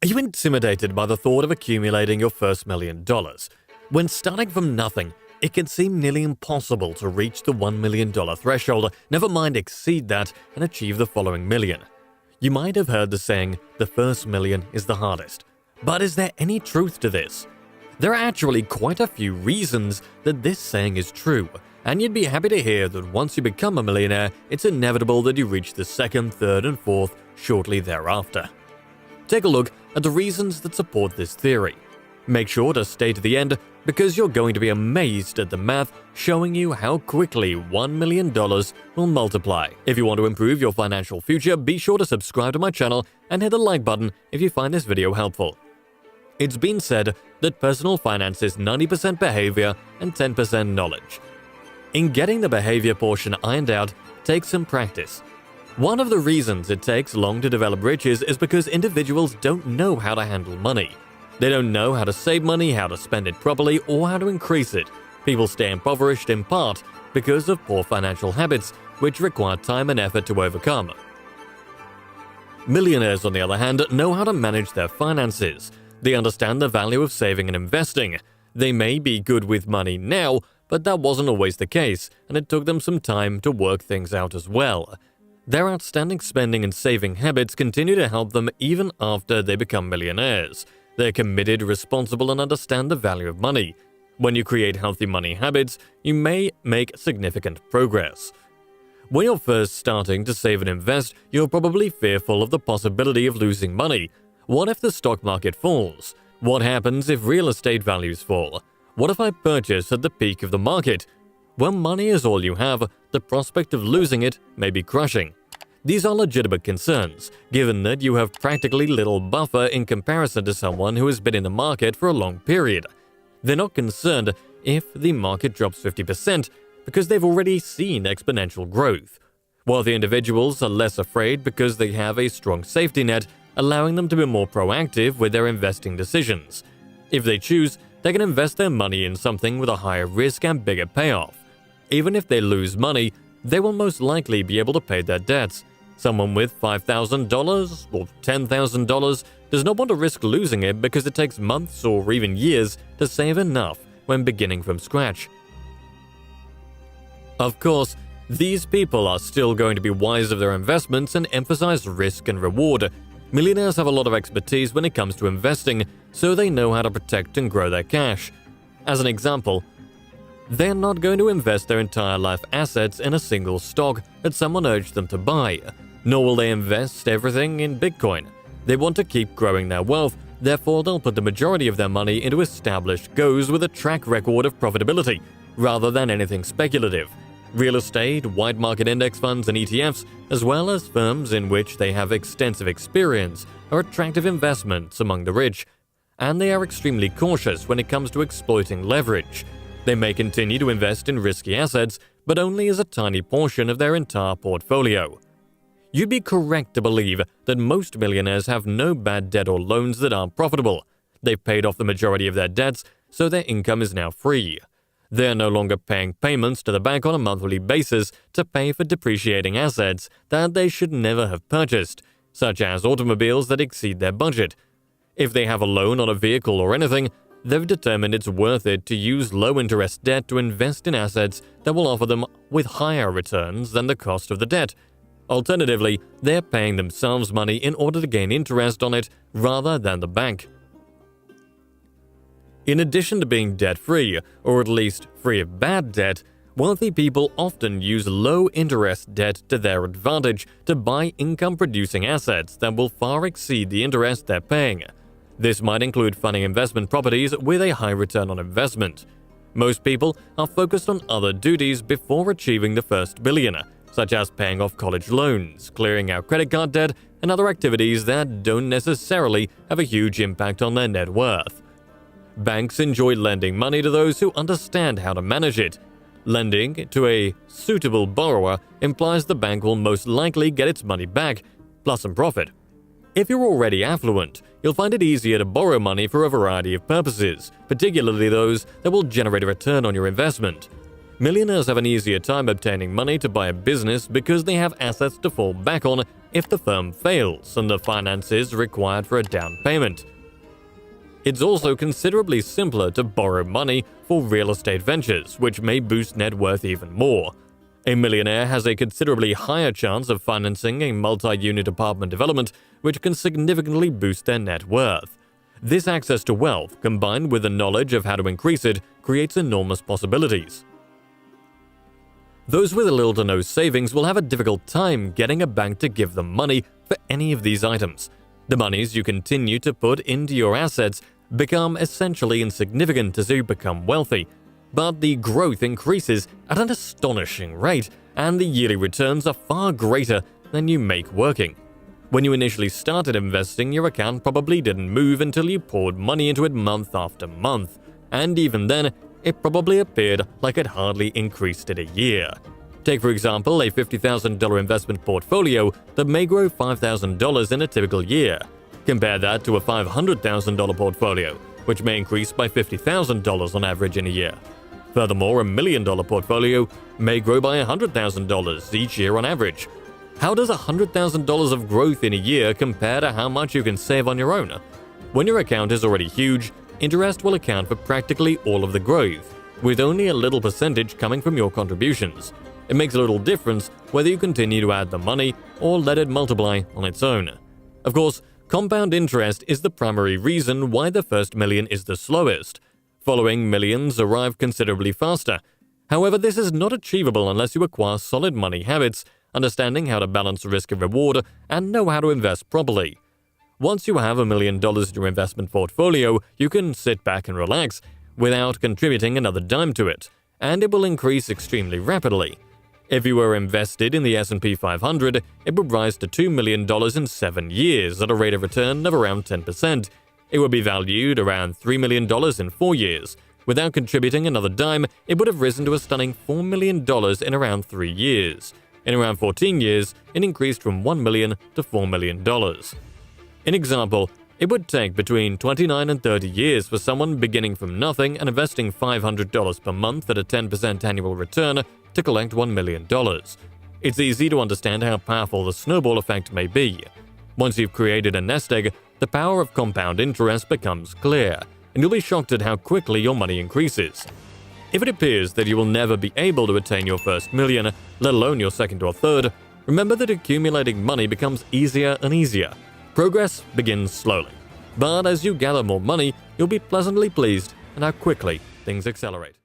Are you intimidated by the thought of accumulating your first $1 million? When starting from nothing, it can seem nearly impossible to reach the $1 million threshold, never mind exceed that and achieve the following million. You might have heard the saying, the first million is the hardest. But is there any truth to this? There are actually quite a few reasons that this saying is true, and you'd be happy to hear that once you become a millionaire, it's inevitable that you reach the second, third, and fourth shortly thereafter. Take a look at the reasons that support this theory. Make sure to stay to the end because you're going to be amazed at the math showing you how quickly $1 million will multiply. If you want to improve your financial future, be sure to subscribe to my channel and hit the like button if you find this video helpful. It's been said that personal finance is 90% behavior and 10% knowledge. In getting the behavior portion ironed out takes some practice. One of the reasons it takes long to develop riches is because individuals don't know how to handle money. They don't know how to save money, how to spend it properly, or how to increase it. People stay impoverished in part because of poor financial habits, which require time and effort to overcome. Millionaires, on the other hand, know how to manage their finances. They understand the value of saving and investing. They may be good with money now, but that wasn't always the case, and it took them some time to work things out as well. Their outstanding spending and saving habits continue to help them even after they become millionaires. They're committed, responsible, and understand the value of money. When you create healthy money habits, you may make significant progress. When you're first starting to save and invest, you're probably fearful of the possibility of losing money. What if the stock market falls? What happens if real estate values fall? What if I purchase at the peak of the market? When money is all you have, the prospect of losing it may be crushing. These are legitimate concerns, given that you have practically little buffer in comparison to someone who has been in the market for a long period. They're not concerned if the market drops 50% because they've already seen exponential growth. Wealthy individuals are less afraid because they have a strong safety net, allowing them to be more proactive with their investing decisions. If they choose, they can invest their money in something with a higher risk and bigger payoff. Even if they lose money, they will most likely be able to pay their debts. Someone with $5,000 or $10,000 does not want to risk losing it because it takes months or even years to save enough when beginning from scratch. Of course, these people are still going to be wise of their investments and emphasize risk and reward. Millionaires have a lot of expertise when it comes to investing, so they know how to protect and grow their cash. As an example, they're not going to invest their entire life assets in a single stock that someone urged them to buy, nor will they invest everything in Bitcoin. They want to keep growing their wealth, therefore they'll put the majority of their money into established goes with a track record of profitability, rather than anything speculative. Real estate, wide market index funds, and ETFs, as well as firms in which they have extensive experience, are attractive investments among the rich, and they are extremely cautious when it comes to exploiting leverage. They may continue to invest in risky assets, but only as a tiny portion of their entire portfolio. You'd be correct to believe that most millionaires have no bad debt or loans that aren't profitable. They've paid off the majority of their debts, so their income is now free. They're no longer paying payments to the bank on a monthly basis to pay for depreciating assets that they should never have purchased, such as automobiles that exceed their budget. If they have a loan on a vehicle or anything, they've determined it's worth it to use low-interest debt to invest in assets that will offer them with higher returns than the cost of the debt. Alternatively, they're paying themselves money in order to gain interest on it rather than the bank. In addition to being debt-free, or at least free of bad debt, wealthy people often use low-interest debt to their advantage to buy income-producing assets that will far exceed the interest they're paying. This might include funding investment properties with a high return on investment. Most people are focused on other duties before achieving the first billion, such as paying off college loans, clearing out credit card debt, and other activities that don't necessarily have a huge impact on their net worth. Banks enjoy lending money to those who understand how to manage it. Lending to a suitable borrower implies the bank will most likely get its money back, plus some profit. If you're already affluent, you'll find it easier to borrow money for a variety of purposes, particularly those that will generate a return on your investment. Millionaires have an easier time obtaining money to buy a business because they have assets to fall back on if the firm fails and the finances required for a down payment. It's also considerably simpler to borrow money for real estate ventures, which may boost net worth even more. A millionaire has a considerably higher chance of financing a multi-unit apartment development, which can significantly boost their net worth. This access to wealth, combined with the knowledge of how to increase it, creates enormous possibilities. Those with little to no savings will have a difficult time getting a bank to give them money for any of these items. The monies you continue to put into your assets become essentially insignificant as you become wealthy, but the growth increases at an astonishing rate, and the yearly returns are far greater than you make working. When you initially started investing, your account probably didn't move until you poured money into it month after month, and even then, it probably appeared like it hardly increased in a year. Take, for example, a $50,000 investment portfolio that may grow $5,000 in a typical year. Compare that to a $500,000 portfolio, which may increase by $50,000 on average in a year. Furthermore, $1 million portfolio may grow by $100,000 each year on average. How does $100,000 of growth in a year compare to how much you can save on your own? When your account is already huge, interest will account for practically all of the growth, with only a little percentage coming from your contributions. It makes a little difference whether you continue to add the money or let it multiply on its own. Of course, compound interest is the primary reason why the first million is the slowest. Following millions arrive considerably faster. However, this is not achievable unless you acquire solid money habits, understanding how to balance risk and reward, and know how to invest properly. Once you have $1 million in your investment portfolio, you can sit back and relax without contributing another dime to it, and it will increase extremely rapidly. If you were invested in the S&P 500, it would rise to $2 million in 7 years at a rate of return of around 10%. It would be valued around $3 million in 4 years. Without contributing another dime, it would have risen to a stunning $4 million in around 3 years. In around 14 years, it increased from $1 million to $4 million. An example, it would take between 29 and 30 years for someone beginning from nothing and investing $500 per month at a 10% annual return to collect $1 million. It's easy to understand how powerful the snowball effect may be. Once you've created a nest egg, the power of compound interest becomes clear, and you'll be shocked at how quickly your money increases. If it appears that you will never be able to attain your first million, let alone your second or third, remember that accumulating money becomes easier and easier. Progress begins slowly, but as you gather more money, you'll be pleasantly pleased at how quickly things accelerate.